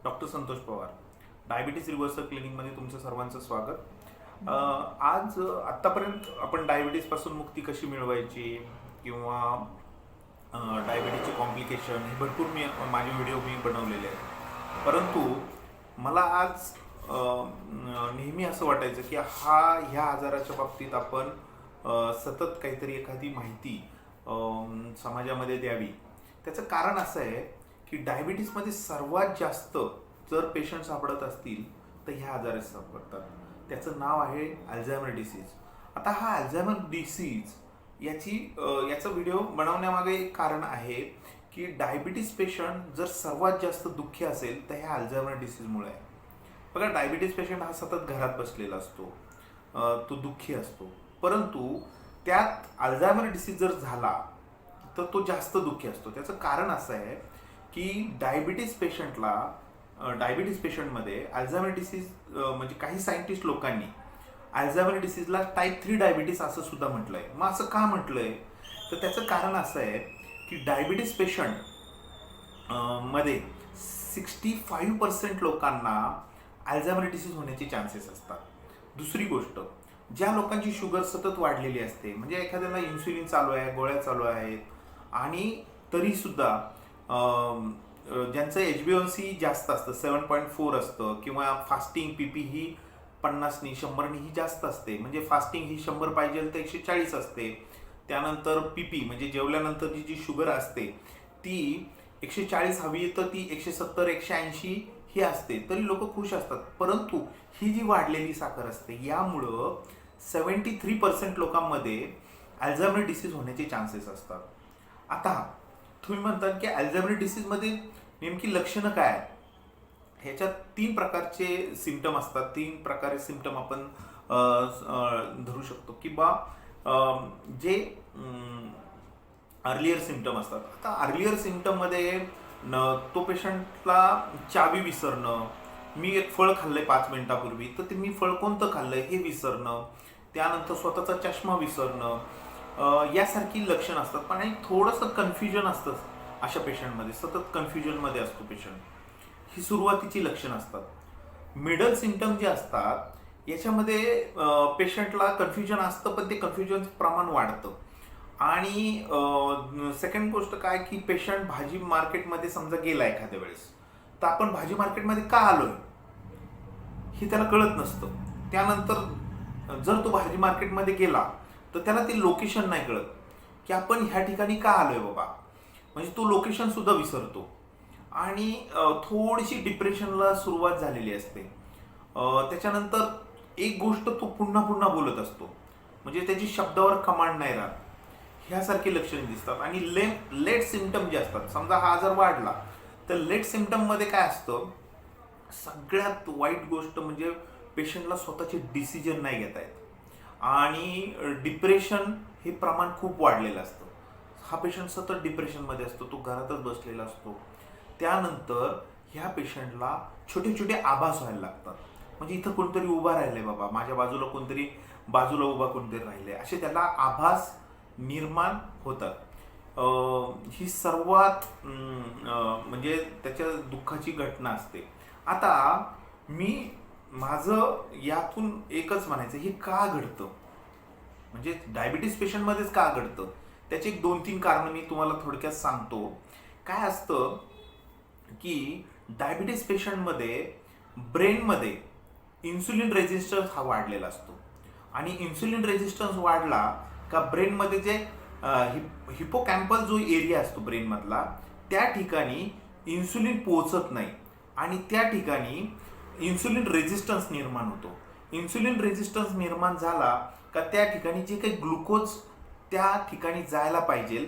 Doctor Santosh Pawar, diabetes reversal क्लिनिकमध्ये तुमचं सर्वांचं स्वागत. आज आत्तापर्यंत आपण डायबिटीजपासून मुक्ती कशी मिळवायची किंवा डायबिटीजचे कॉम्प्लिकेशन हे भरपूर माझे व्हिडिओ बनवलेले आहेत. परंतु मला आज नेहमी असं वाटायचं की ह्या आजाराच्या बाबतीत आपण सतत काहीतरी एखादी माहिती समाजामध्ये द्यावी. त्याचं कारण असं आहे की डायबिटीजमध्ये सर्वात जास्त जर पेशंट सापडत असतील तर ह्या आजारात सापडतात. त्याचं नाव आहे अल्झायमर डिसीज. आता हा अल्झायमर डिसीज याचा व्हिडिओ बनवण्यामागे एक कारण आहे की डायबिटीज पेशंट जर सर्वात जास्त दुःखी असेल तर ह्या अल्झायमर डिसीजमुळे आहे. बघा, डायबिटीज पेशंट हा सतत घरात बसलेला असतो, तो दुःखी असतो, परंतु त्यात अल्झायमर डिसीज जर झाला तर तो जास्त दुःखी असतो. त्याचं कारण असं आहे की डायबिटीज पेशंटमध्ये अल्झायमर डिसीज म्हणजे काही सायंटिस्ट लोकांनी अल्झायमर डिसीजला टाईप 3 डायबिटीस असं सुद्धा म्हटलंय. मग असं का म्हटलंय तर त्याचं कारण असं आहे की डायबिटीज पेशंट मध्ये 65% लोकांना अल्झायमर डिसीज होण्याचे चान्सेस असतात. दुसरी गोष्ट, ज्या लोकांची शुगर सतत वाढलेली असते, म्हणजे एखाद्याला इन्सुलिन चालू आहे, गोळ्या चालू आहेत, आणि तरीसुद्धा ज्यांचं HbA1c जास्त असतं, 7.4 असतं, किंवा फास्टिंग PP ही 50नी 100नी ही जास्त असते, म्हणजे फास्टिंग ही 100 पाहिजे तर 140 असते. त्यानंतर PP म्हणजे जेवल्यानंतरची जी शुगर असते ती 140 हवी तर ती 170 180 ही असते, तरी लोक खुश असतात. परंतु ही जी वाढलेली साखर असते यामुळं 73% लोकांमध्ये अल्झायमर डिसीज होण्याचे चान्सेस असतात. आता तुम्ही म्हणतात की अल्झायमर डिसीजमध्ये नेमकी लक्षणं काय आहेत? ह्याच्यात 3 प्रकारचे सिम्पटम असतात. 3 प्रकारे सिम्पटम आपण धरू शकतो की जे अर्लियर सिम्पटम असतात. आता अर्लियर सिम्पटममध्ये तो पेशंटला चावी विसरणं, मी एक फळ खाल्लंय 5 मिनिटापूर्वी तर ते मी फळ कोणतं खाल्लंय हे विसरणं, त्यानंतर स्वतःचा चष्मा विसरणं, यासारखी लक्षणं असतात. पण आणि थोडंसं कन्फ्युजन असतं अशा पेशंटमध्ये, सतत कन्फ्युजनमध्ये असतो पेशंट. ही सुरुवातीची लक्षणं असतात. मिडल सिम्पटम जे असतात याच्यामध्ये पेशंटला कन्फ्युजन असतं, पण ते कन्फ्युजनचं प्रमाण वाढतं. आणि सेकंड गोष्ट काय की पेशंट भाजी मार्केटमध्ये समजा गेला एखाद्या वेळेस, तर आपण भाजी मार्केटमध्ये का आलोय हे त्याला कळत नसतं. त्यानंतर जर तो भाजी मार्केटमध्ये गेला तर त्याला ते लोकेशन नाही कळत की आपण ह्या ठिकाणी का आलोय बाबा, म्हणजे तो लोकेशन सुद्धा विसरतो. आणि थोडीशी डिप्रेशनला सुरुवात झालेली असते. त्याच्यानंतर एक गोष्ट तो पुन्हा पुन्हा बोलत असतो, म्हणजे त्याची शब्दावर कमांड नाही राहत. ह्यासारखी लक्षणे दिसतात. आणि लेट सिम्पटम जे असतात, समजा हा आजार वाढला तर लेट सिम्पटममध्ये काय असतं, सगळ्यात वाईट गोष्ट म्हणजे पेशंटला स्वतःचे डिसिजन नाही घेता येत आणि डिप्रेशन हे प्रमाण खूप वाढलेलं असतं. हा पेशंट सतत डिप्रेशनमध्ये असतो, तो घरातच बसलेला असतो. त्यानंतर ह्या पेशंटला छोटे छोटे आभास व्हायला लागतात, म्हणजे इथं कोणतरी उभा राहिलंय बाबा, माझ्या बाजूला उभा कोणतरी राहिलंय, असे त्याला आभास निर्माण होतात. ही सर्वात म्हणजे त्याच्या दुःखाची घटना असते. आता माझं यातून एकच म्हणायचं, हे का घडतं, म्हणजे डायबिटीस पेशंटमध्येच का घडतं, त्याची 2-3 कारणं मी तुम्हाला थोडक्यात सांगतो. काय असतं की डायबिटीस पेशंटमध्ये ब्रेनमध्ये इन्सुलिन रेझिस्टन्स हा वाढलेला असतो. आणि इन्सुलिन रेझिस्टन्स वाढला का ब्रेनमध्ये जे हिपोकॅम्पल जो एरिया असतो ब्रेनमधला, त्या ठिकाणी इन्सुलिन पोहोचत नाही आणि त्या ठिकाणी इन्सुलिन रेझिस्टन्स निर्माण होतो. इन्सुलिन रेझिस्टन्स निर्माण झाला का त्या ठिकाणी जे काही ग्लुकोज त्या ठिकाणी जायला पाहिजे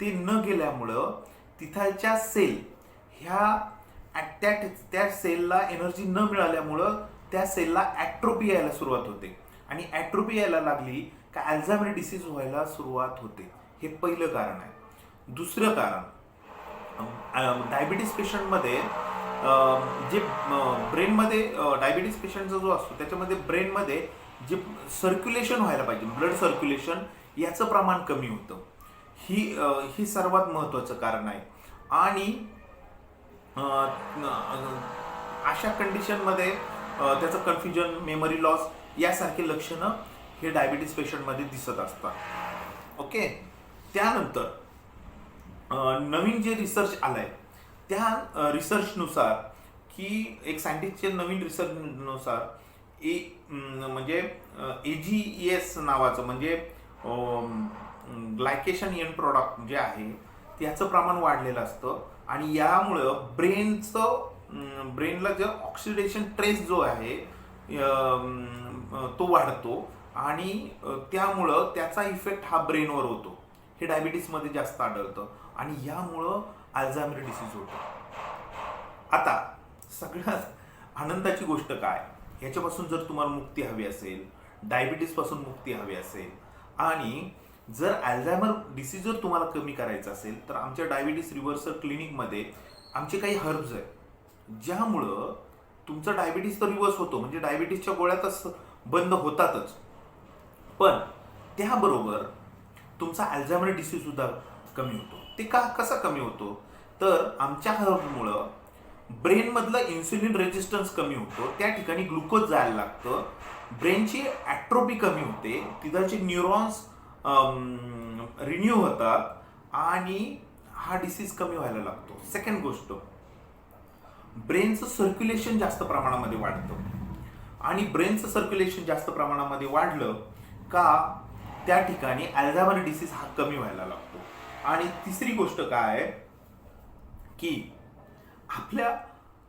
ते न गेल्यामुळं तिथलच्या सेल त्या सेलला एनर्जी न मिळाल्यामुळं त्या सेलला ॲट्रोपी यायला सुरुवात होते. आणि ॲट्रोपी यायला लागली का अल्झायमर डिसीज व्हायला सुरुवात होते. हे पहिलं कारण आहे. दुसरं कारण, डायबिटीस पेशंटमध्ये जे ब्रेनमध्ये डायबिटीस पेशंटचा जो असतो त्याच्यामध्ये ब्रेनमध्ये जे सर्क्युलेशन व्हायला पाहिजे, ब्लड सर्क्युलेशन, याचं प्रमाण कमी होतं. ही सर्वात महत्त्वाचं कारण आहे. आणि अशा कंडिशनमध्ये त्याचं कन्फ्युजन, मेमरी लॉस यासारखे लक्षणं हे डायबिटीस पेशंटमध्ये दिसत असतात. ओके. त्यानंतर नवीन जे रिसर्च आलाय त्या रिसर्चनुसार की एक सायंटिस्टच्या नवीन रिसर्चनुसार म्हणजे AGEs नावाचं म्हणजे ग्लायकेशन एंड प्रॉडक्ट जे आहे त्याचं प्रमाण वाढलेलं असतं आणि यामुळं ब्रेनला जे ऑक्सिडेशन ट्रेस जो आहे तो वाढतो आणि त्यामुळं त्याचा इफेक्ट हा ब्रेनवर होतो. हे डायबिटीसमध्ये जास्त आढळतं आणि यामुळं अल्झायमर डिसीज होतो. आता सगळ्यात आनंदाची गोष्ट काय, ह्याच्यापासून जर तुम्हाला मुक्ती हवी असेल, डायबिटीसपासून मुक्ती हवी असेल आणि जर अल्झायमर डिसीज जर तुम्हाला कमी करायचं असेल तर आमच्या डायबिटीस रिव्हर्सल क्लिनिकमध्ये आमचे काही हर्ब्स आहेत ज्यामुळं तुमचा डायबिटीस तर रिव्हर्स होतो, म्हणजे डायबिटीसच्या गोळ्यातच बंद होतातच, पण त्याबरोबर तुमचा अल्झायमर डिसीज सुद्धा कमी होतो. ते कसा कमी होतो तर आमच्या हर्बमुळं ब्रेनमधलं इन्सुलिन रेजिस्टन्स कमी होतो, त्या ठिकाणी ग्लुकोज जायला लागतं, ब्रेनची ॲट्रोपी कमी होते, तिथलचे न्यूरॉन्स रिन्यू होतात आणि हा डिसीज कमी व्हायला लागतो. सेकंड गोष्ट, ब्रेनचं सर्क्युलेशन जास्त प्रमाणामध्ये वाढतं आणि ब्रेनचं सर्क्युलेशन जास्त प्रमाणामध्ये वाढलं का त्या ठिकाणी अल्झायमर डिसीज हा कमी व्हायला लागतो. आणि तिसरी गोष्ट काय आहे की आपल्या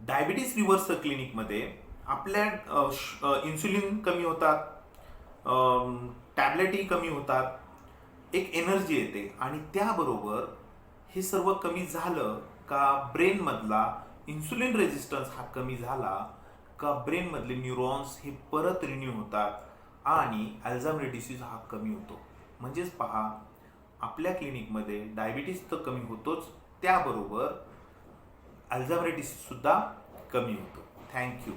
डायबिटीस रिव्हर्सल क्लिनिकमध्ये आपल्या इन्सुलिन कमी होतात, टॅबलेटही कमी होतात, एक एनर्जी येते आणि त्याबरोबर हे सर्व कमी झालं का ब्रेनमधला इन्सुलिन रेजिस्टन्स हा कमी झाला का ब्रेनमधले न्यूरॉन्स हे परत रिन्यू होतात आणि अल्झायमर डिसीज हा कमी होतो. म्हणजेच पहा, आपल्या क्लिनिकमध्ये डायबिटीस तर कमी होतोच, त्याबरोबर अल्झायमर डिसीज सुद्धा कमी होतो. थँक्यू.